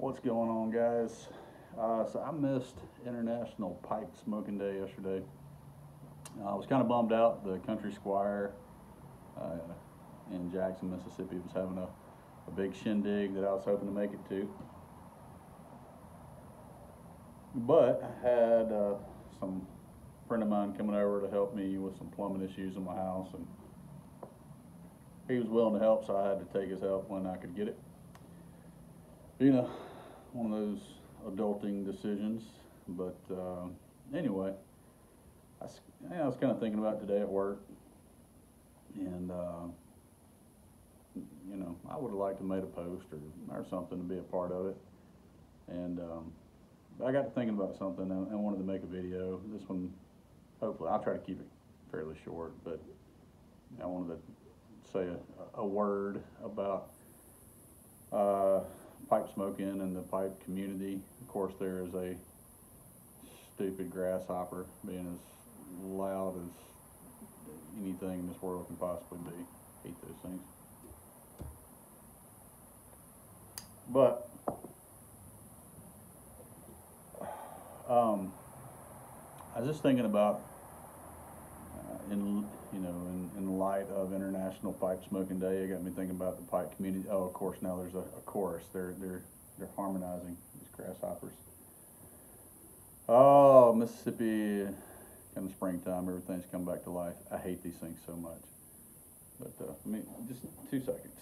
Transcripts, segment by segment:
What's going on, guys? So I missed International Pipe Smoking Day yesterday. I was kind of bummed out. The Country Squire uh, in Jackson, Mississippi was having a big shindig that I was hoping to make it to. But I had some friend of mine coming over to help me with some plumbing issues in my house, and he was willing to help, so I had to take his help when I could get it. You know, one of those adulting decisions. But anyway, I was kind of thinking about today at work, and I would have liked to made a post or something to be a part of it. And I got to thinking about something and wanted to make a video. This one, hopefully, I'll try to keep it fairly short, but I wanted to say a word about pipe smoking and the pipe community. Of course, there is a stupid grasshopper being as loud as anything in this world can possibly be. Hate those things. But I was just thinking about in light of International Pipe Smoking Day, it got me thinking about the pipe community. Oh, of course, now there's a chorus. They're harmonizing, these grasshoppers. Oh, Mississippi, kind of springtime, everything's come back to life. I hate these things so much. But just 2 seconds.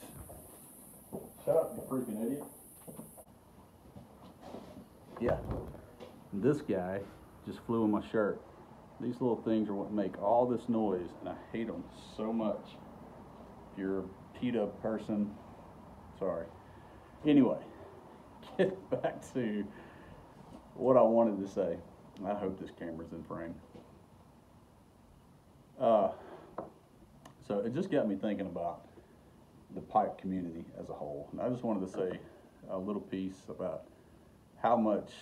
Shut up, you freaking idiot. Yeah, this guy just flew in my shirt. These little things are what make all this noise, and I hate them so much. If you're a PETA person, sorry. Anyway, get back to what I wanted to say. I hope this camera's in frame. So it just got me thinking about the pipe community as a whole. And I just wanted to say a little piece about how much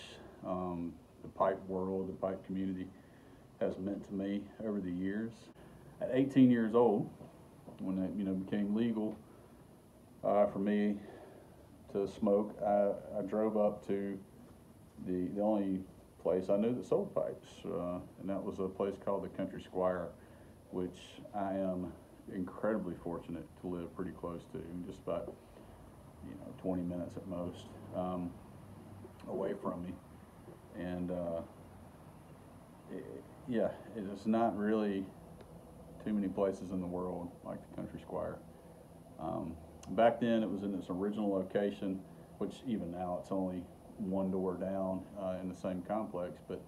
the pipe world, the pipe community has meant to me over the years. At 18 years old, when it became legal for me to smoke, I drove up to the only place I knew that sold pipes, and that was a place called the Country Squire, which I am incredibly fortunate to live pretty close to, just about 20 minutes at most away from me. And yeah, it is not really too many places in the world like the Country Squire. Back then it was in its original location, which even now it's only one door down in the same complex, but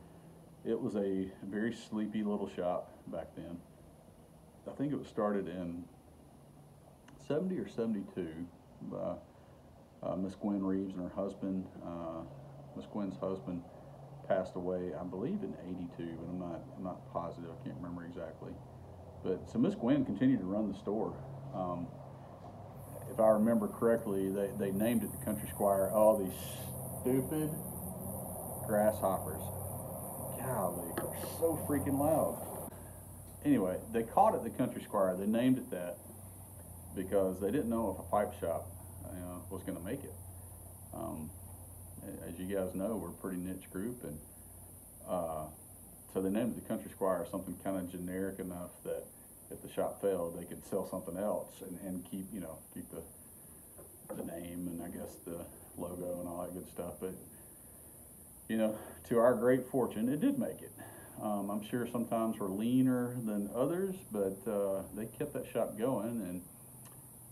it was a very sleepy little shop back then. I think it was started in 70 or 72 by Miss Gwen Reeves and her husband. Miss Gwen's husband passed away, I believe, in '82, but I'm not positive. I can't remember exactly. But so Miss Gwen continued to run the store. If I remember correctly, they named it the Country Squire. Oh, these stupid grasshoppers! Golly, they're so freaking loud. Anyway, they called it the Country Squire. They named it that because they didn't know if a pipe shop was going to make it. As you guys know, we're a pretty niche group, and so they named it the Country Squire, something kind of generic enough that if the shop failed, they could sell something else and keep the name and I guess the logo and all that good stuff. But to our great fortune, it did make it. I'm sure sometimes we're leaner than others, but they kept that shop going, and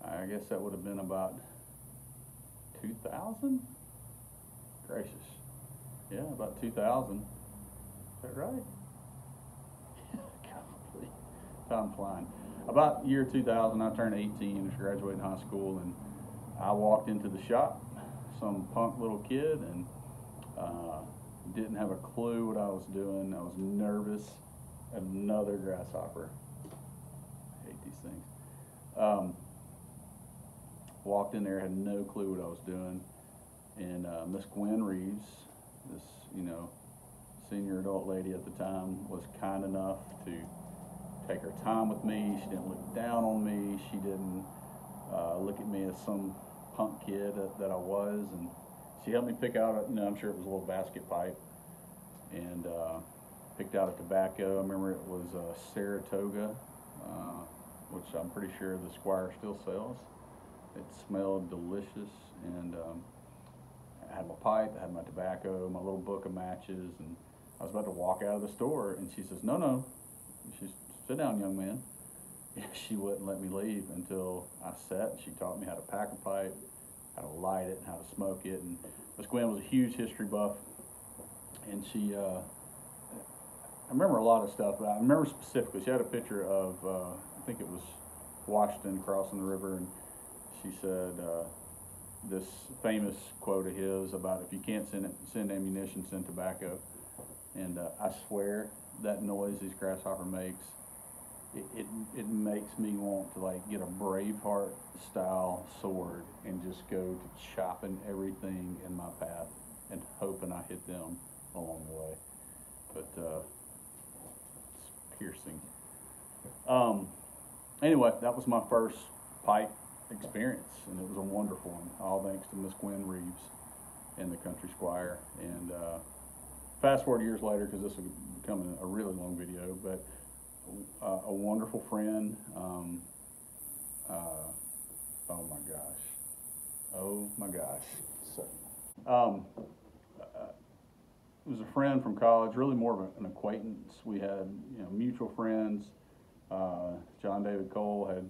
I guess that would have been about 2000. Gracious. Yeah, about 2000. Is that right? Golly. Time flying. About year 2000, I turned 18, was graduating high school, and I walked into the shop, some punk little kid, and didn't have a clue what I was doing. I was nervous. Another grasshopper. I hate these things. Walked in there, had no clue what I was doing. And Miss Gwen Reeves, this senior adult lady at the time, was kind enough to take her time with me. She didn't look down on me. She didn't look at me as some punk kid that I was, and she helped me pick out, I'm sure it was a little basket pipe, and picked out a tobacco. I remember it was Saratoga, which I'm pretty sure the Squire still sells. It smelled delicious, and I had my pipe, I had my tobacco, my little book of matches, and I was about to walk out of the store, and she says, no, she said, sit down, young man. She wouldn't let me leave until I sat, and she taught me how to pack a pipe, how to light it, and how to smoke it. And Miss Gwen was a huge history buff, and she, I remember a lot of stuff, but I remember specifically, she had a picture of, I think it was Washington crossing the river, and she said this famous quote of his about, if you can't send ammunition, send tobacco. And I swear that noise these grasshopper makes, it makes me want to like get a Braveheart style sword and just go to chopping everything in my path and hoping I hit them along the way. But it's piercing. Anyway, that was my first pipe experience, and it was a wonderful one, all thanks to Miss Gwen Reeves and the Country Squire. And fast forward years later, because this will become a really long video, but a wonderful friend. Oh my gosh. So, it was a friend from college, really more of an acquaintance. We had mutual friends. John David Cole had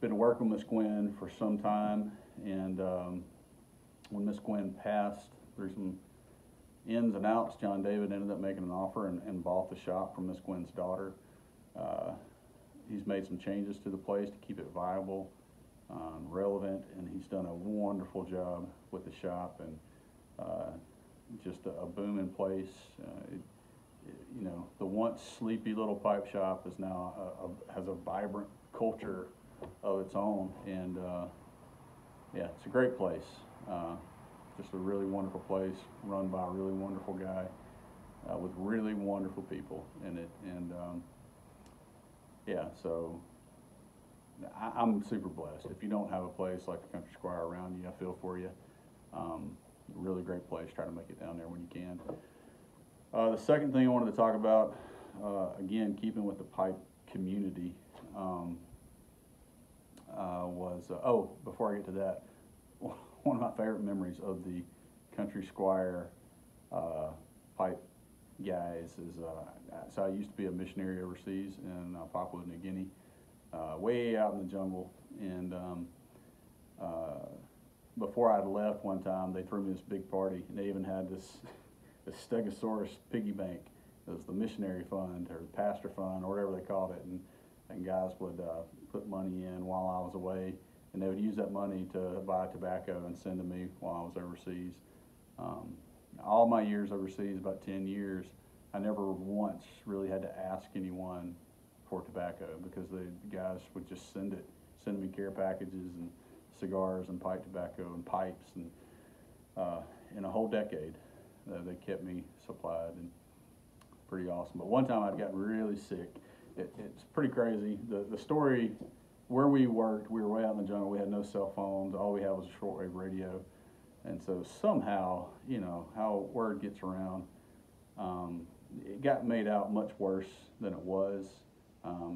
been working with Miss Gwen for some time, and when Miss Gwen passed, through some ins and outs, John David ended up making an offer and bought the shop from Miss Gwen's daughter. He's made some changes to the place to keep it viable, relevant, and he's done a wonderful job with the shop, and just a booming place. The once sleepy little pipe shop is now has a vibrant culture of its own, and yeah, it's a great place. Just a really wonderful place, run by a really wonderful guy, with really wonderful people in it, and yeah, so I'm super blessed. If you don't have a place like the Country Squire around you, I feel for you. Really great place. Try to make it down there when you can. The second thing I wanted to talk about, again, keeping with the pipe community, was, before I get to that, one of my favorite memories of the Country Squire pipe guys is, so I used to be a missionary overseas in Papua New Guinea, way out in the jungle, and before I'd left one time, they threw me this big party, and they even had this Stegosaurus piggy bank. It was the missionary fund, or the pastor fund, or whatever they called it, and guys would put money in while I was away, and they would use that money to buy tobacco and send to me while I was overseas. All my years overseas, about 10 years, I never once really had to ask anyone for tobacco, because the guys would just send me care packages and cigars and pipe tobacco and pipes, and in a whole decade they kept me supplied, and pretty awesome. But one time I'd gotten really sick. It's pretty crazy. The story, where we worked, we were way out in the jungle. We had no cell phones. All we had was a shortwave radio. And so somehow, how word gets around, it got made out much worse than it was.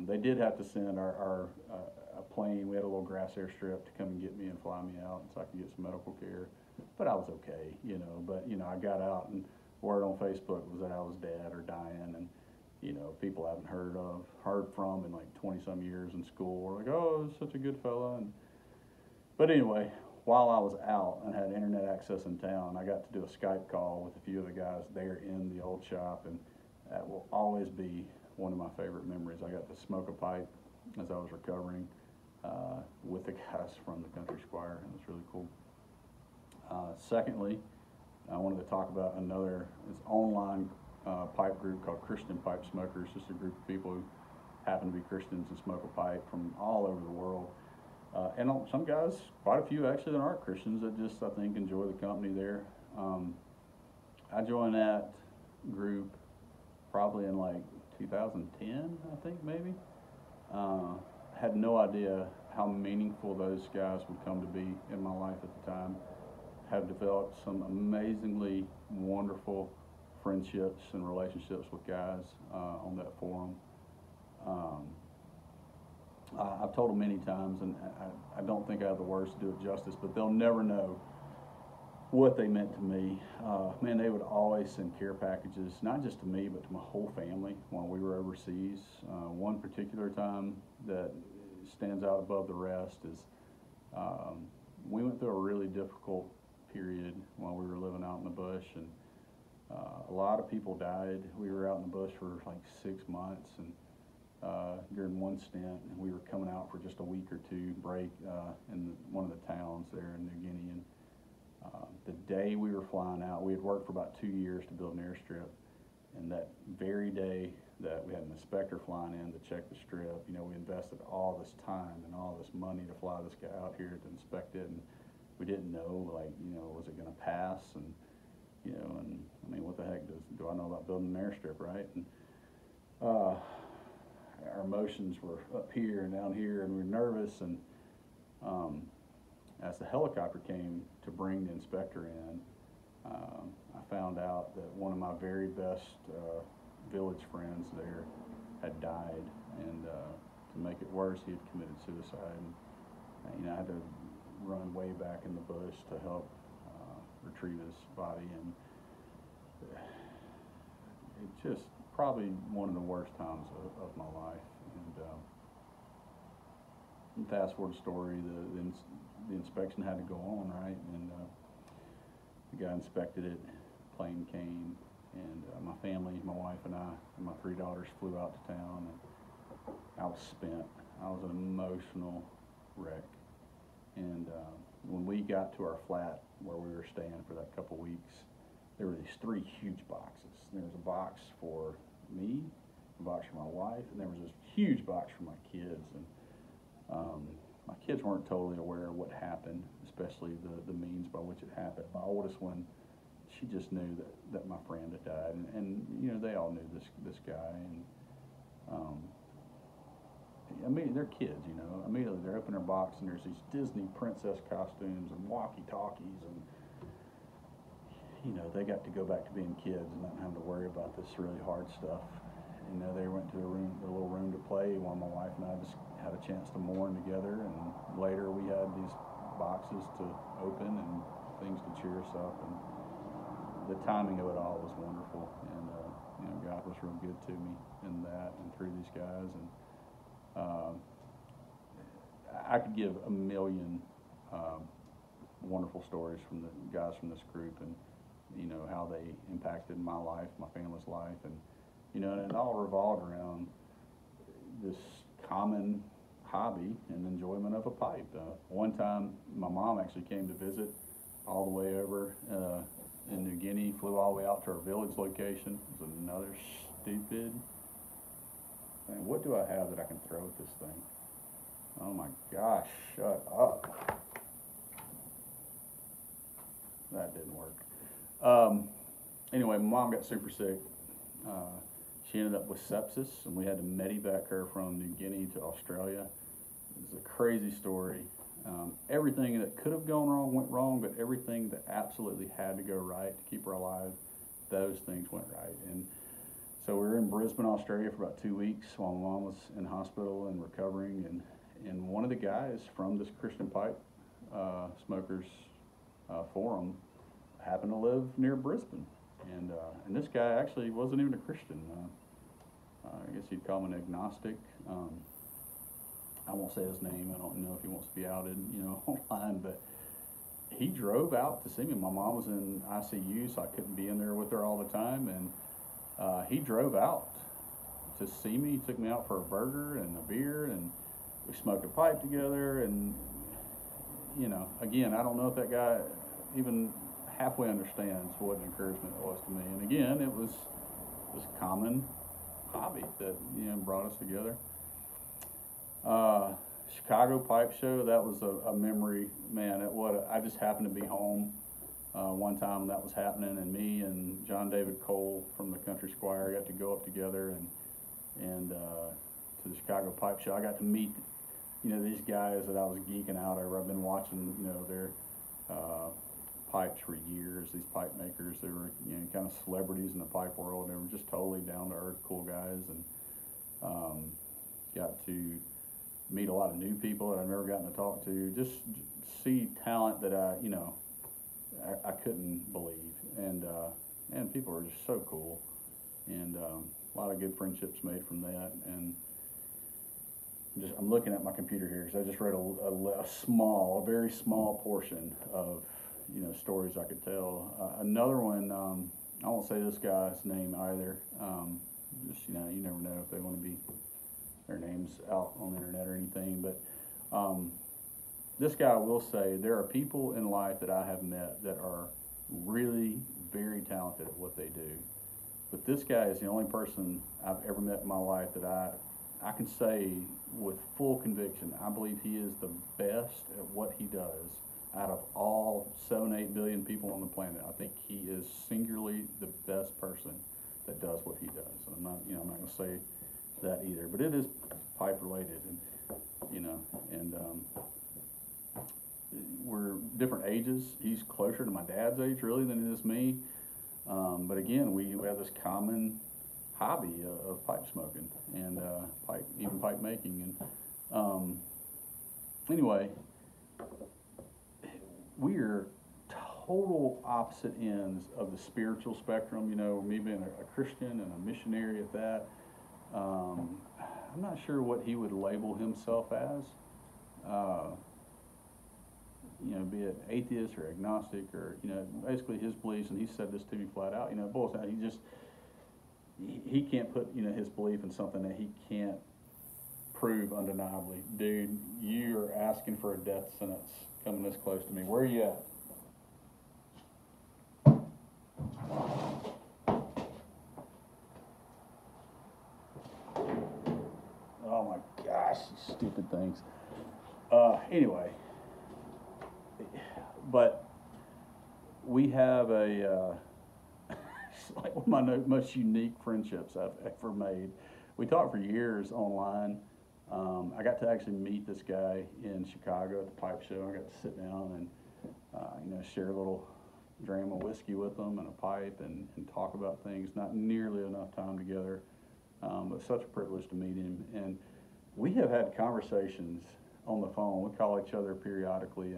They did have to send a plane. We had a little grass airstrip to come and get me and fly me out so I could get some medical care. But I was okay, But, I got out, and word on Facebook was that I was dead or dying. And, people I haven't heard from in like 20-some years in school were like, oh, he's such a good fella. But anyway, while I was out and had internet access in town, I got to do a Skype call with a few of the guys there in the old shop, and that will always be one of my favorite memories. I got to smoke a pipe as I was recovering with the guys from the Country Squire. It was really cool. Secondly, I wanted to talk about this online pipe group called Christian Pipe Smokers. Just a group of people who happen to be Christians and smoke a pipe from all over the world. And some guys, quite a few actually, that aren't Christians, that just, I think, enjoy the company there. I joined that group probably in like 2010, I think, maybe. Had no idea how meaningful those guys would come to be in my life at the time. have developed some amazingly wonderful friendships and relationships with guys on that forum. Um, I've told them many times, and I don't think I have the words to do it justice, but they'll never know what they meant to me. Man, they would always send care packages, not just to me, but to my whole family while we were overseas. One particular time that stands out above the rest is we went through a really difficult period while we were living out in the bush, and a lot of people died. We were out in the bush for like 6 months, and during one stint, and we were coming out for just a week or two break in one of the towns there in New Guinea. And the day we were flying out, we had worked for about 2 years to build an airstrip, and that very day that we had an inspector flying in to check the strip, you know, we invested all this time and all this money to fly this guy out here to inspect it, and we didn't know, like, you know, was it going to pass? And you know, and I mean, what the heck do I know about building an airstrip, right? And our emotions were up here and down here, and we were nervous. And as the helicopter came to bring the inspector in, I found out that one of my very best village friends there had died, and to make it worse, he had committed suicide. And you know, I had to run way back in the bush to help retrieve his body, and it just probably one of the worst times of my life. And fast forward story, the inspection had to go on, right? And the guy inspected it, plane came, and my family, my wife and I, and my 3 daughters flew out to town, and I was spent. I was an emotional wreck. And when we got to our flat where we were staying for that couple weeks, there were these 3 huge boxes. There was a box for me, a box for my wife, and there was this huge box for my kids. And my kids weren't totally aware of what happened, especially the means by which it happened. My oldest one, she just knew that my friend had died, and you know, they all knew this guy. And I mean, they're kids, you know. Immediately they're opening their box, and there's these Disney princess costumes and walkie-talkies, and you know, they got to go back to being kids and not having to worry about this really hard stuff. You know, they went to their little room to play while my wife and I just had a chance to mourn together. And later we had these boxes to open and things to cheer us up. And the timing of it all was wonderful. And you know, God was real good to me in that and through these guys. And I could give a million wonderful stories from the guys from this group, and you know, how they impacted my life, my family's life, and you know, and it all revolved around this common hobby and enjoyment of a pipe. One time, my mom actually came to visit all the way over in New Guinea, flew all the way out to our village location. It was another stupid thing. What do I have that I can throw at this thing? Oh my gosh, shut up. That didn't work. Anyway, my mom got super sick. She ended up with sepsis, and we had to medevac her from New Guinea to Australia. It was a crazy story. Everything that could have gone wrong went wrong, but everything that absolutely had to go right to keep her alive, those things went right. And so we were in Brisbane, Australia for about 2 weeks while my mom was in hospital and recovering. And one of the guys from this Christian pipe smokers forum happened to live near Brisbane. And this guy actually wasn't even a Christian. I guess you'd call him an agnostic. I won't say his name. I don't know if he wants to be outed, you know, online. But he drove out to see me. My mom was in ICU, so I couldn't be in there with her all the time. And he drove out to see me. He took me out for a burger and a beer, and we smoked a pipe together. And you know, again, I don't know if that guy even halfway understands what an encouragement it was to me. And again, it was this common hobby that, you know, brought us together. Chicago Pipe Show, that was a memory, man. I just happened to be home one time that was happening, and me and John David Cole from the Country Squire got to go up together and to the Chicago Pipe Show. I got to meet, you know, these guys that I was geeking out over. I've been watching, you know, their pipes for years. These pipe makers, they were kind of celebrities in the pipe world. They were just totally down to earth, cool guys, and got to meet a lot of new people that I've never gotten to talk to. Just see talent that I couldn't believe, and people are just so cool, and a lot of good friendships made from that. And I'm looking at my computer here because I just read a very small portion of stories I could tell. Another one, I won't say this guy's name either. Just you never know if they want to be their names out on the internet or anything. But this guy, will say there are people in life that I have met that are really very talented at what they do. But this guy is the only person I've ever met in my life that I can say with full conviction, I believe he is the best at what he does out of all 7-8 billion people on the planet. I think he is singularly the best person that does what he does. And I'm not going to say that either, but it is pipe related, and we're different ages. He's closer to my dad's age really than he is me. But again, we have this common hobby of pipe smoking and even pipe making. And anyway, we are total opposite ends of the spiritual spectrum. Me being a Christian and a missionary at that. I'm not sure what he would label himself as. Be it atheist or agnostic or basically his beliefs, and he said this to me flat out. It boils down. He can't put his belief in something that he can't prove undeniably. Dude, you are asking for a death sentence coming this close to me. Where are you at? Oh my gosh, these stupid things. Anyway, but we have it's like one of my most unique friendships I've ever made. We talked for years online. I got to actually meet this guy in Chicago at the pipe show. I got to sit down and share a little dram of whiskey with him and a pipe and talk about things. Not nearly enough time together, but such a privilege to meet him. And we have had conversations on the phone. We call each other periodically,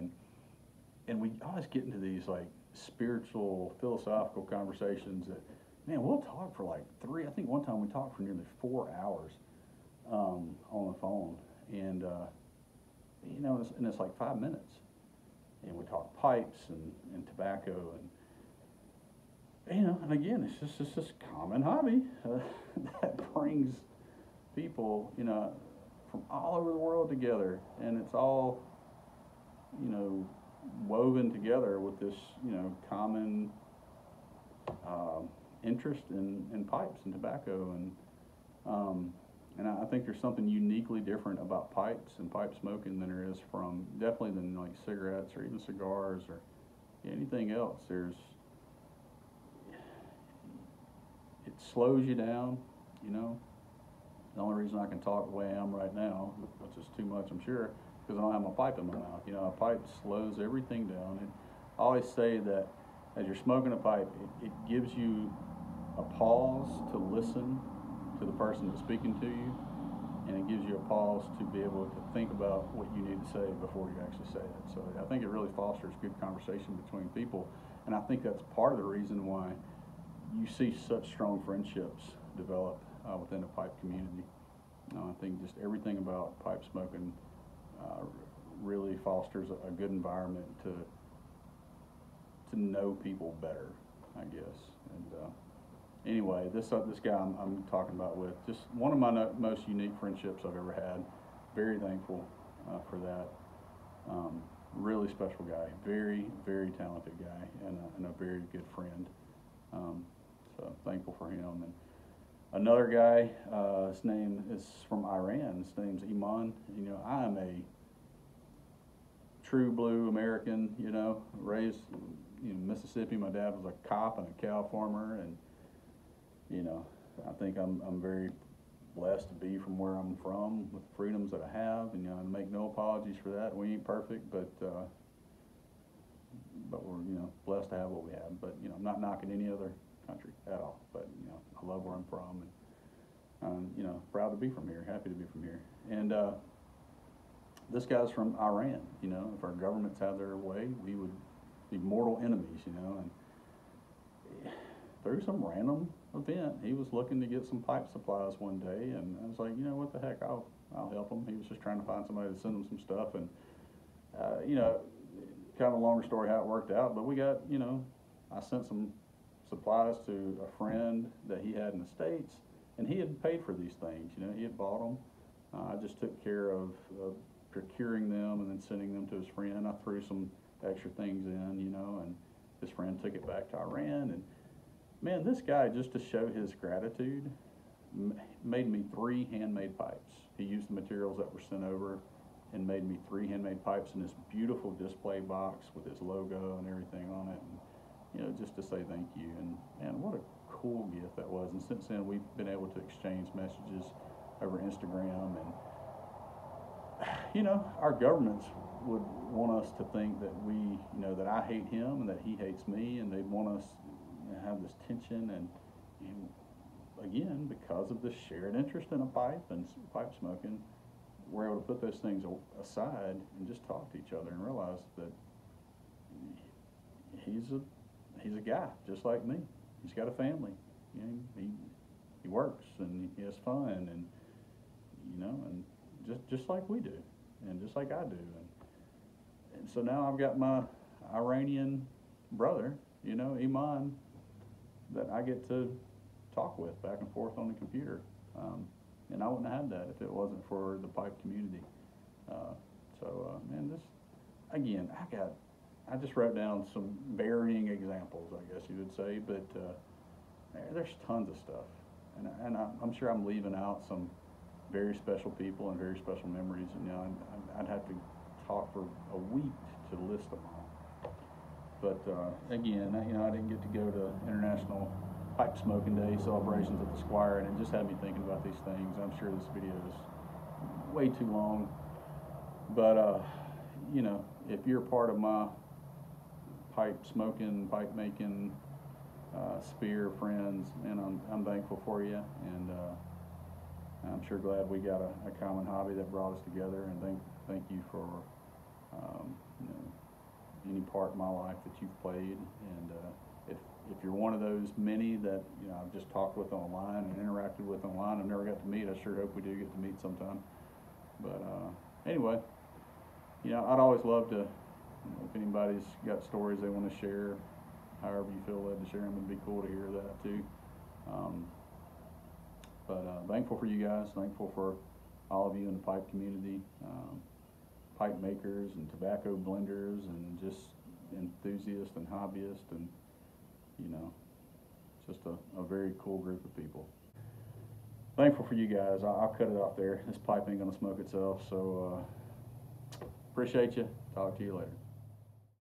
and we always get into these like spiritual, philosophical conversations that, man, we'll talk for like 3. I think one time we talked for nearly 4 hours on the phone, and it's like 5 minutes, and we talk pipes and tobacco, and again, it's just this common hobby that brings people from all over the world together, and it's all woven together with this common interest in pipes and tobacco, and I think there's something uniquely different about pipes and pipe smoking than there is definitely than like cigarettes or even cigars or anything else. It slows you down, The only reason I can talk the way I am right now, which is too much, I'm sure, because I don't have my pipe in my mouth. A pipe slows everything down. And I always say that as you're smoking a pipe, it gives you a pause to listen to the person that's speaking to you, and it gives you a pause to be able to think about what you need to say before you actually say it. So I think it really fosters good conversation between people, and I think that's part of the reason why you see such strong friendships develop within the pipe community. I think just everything about pipe smoking really fosters a good environment to know people better, I guess. And anyway, this guy I'm talking about with, just one of my most unique friendships I've ever had. Very thankful for that. Really special guy, very, very talented guy, and a very good friend. So thankful for him. And another guy, his name is from Iran. His name's Iman. I am a true blue American, raised in Mississippi. My dad was a cop and a cow farmer, and I think I'm very blessed to be from where I'm from with the freedoms that I have, and I make no apologies for that. We ain't perfect, but but we're, blessed to have what we have. But, I'm not knocking any other country at all. But, I love where I'm from, and I'm, proud to be from here, happy to be from here. And this guy's from Iran. If our governments had their way, we would be mortal enemies, and through some random event, he was looking to get some pipe supplies one day, and I was like, what the heck, I'll help him. He was just trying to find somebody to send him some stuff, and kind of a longer story how it worked out, but we got, I sent some supplies to a friend that he had in the States, and he had paid for these things. He had bought them. I just took care of procuring them and then sending them to his friend. I threw some extra things in, and his friend took it back to Iran. And man, this guy, just to show his gratitude, made me 3 handmade pipes. He used the materials that were sent over and made me 3 handmade pipes in this beautiful display box with his logo and everything on it. And, just to say thank you. And man, what a cool gift that was. And since then, we've been able to exchange messages over Instagram. And, our governments would want us to think that we, that I hate him and that he hates me, and they want us to have this tension. And again, because of this shared interest in a pipe and pipe smoking, we're able to put those things aside and just talk to each other and realize that he's a guy just like me. He's got a family. He works and he has fun, and and just like we do, and just like I do. And so now I've got my Iranian brother, Iman, that I get to talk with back and forth on the computer. And I wouldn't have had that if it wasn't for the pipe community. Man, again, I just wrote down some varying examples, I guess you would say, but there's tons of stuff. And I'm sure I'm leaving out some very special people and very special memories. And, I'd have to talk for a week to list them all. But again, I didn't get to go to International Pipe Smoking Day celebrations at the Squire, and it just had me thinking about these things. I'm sure this video is way too long, but if you're part of my pipe smoking, pipe making sphere friends, and I'm thankful for you, and I'm sure glad we got a common hobby that brought us together. And thank you for any part in my life that you've played. And if you're one of those many that I've just talked with online and interacted with online, I've never got to meet, I sure hope we do get to meet sometime. But anyway, I'd always love to, if anybody's got stories they want to share, however you feel led to share them, it'd be cool to hear that too. Thankful for you guys, thankful for all of you in the pipe community, pipe makers and tobacco blenders and just enthusiasts and hobbyists, and just a very cool group of people. Thankful for you guys. I'll cut it off there. This pipe ain't gonna smoke itself, so appreciate you. Talk to you later.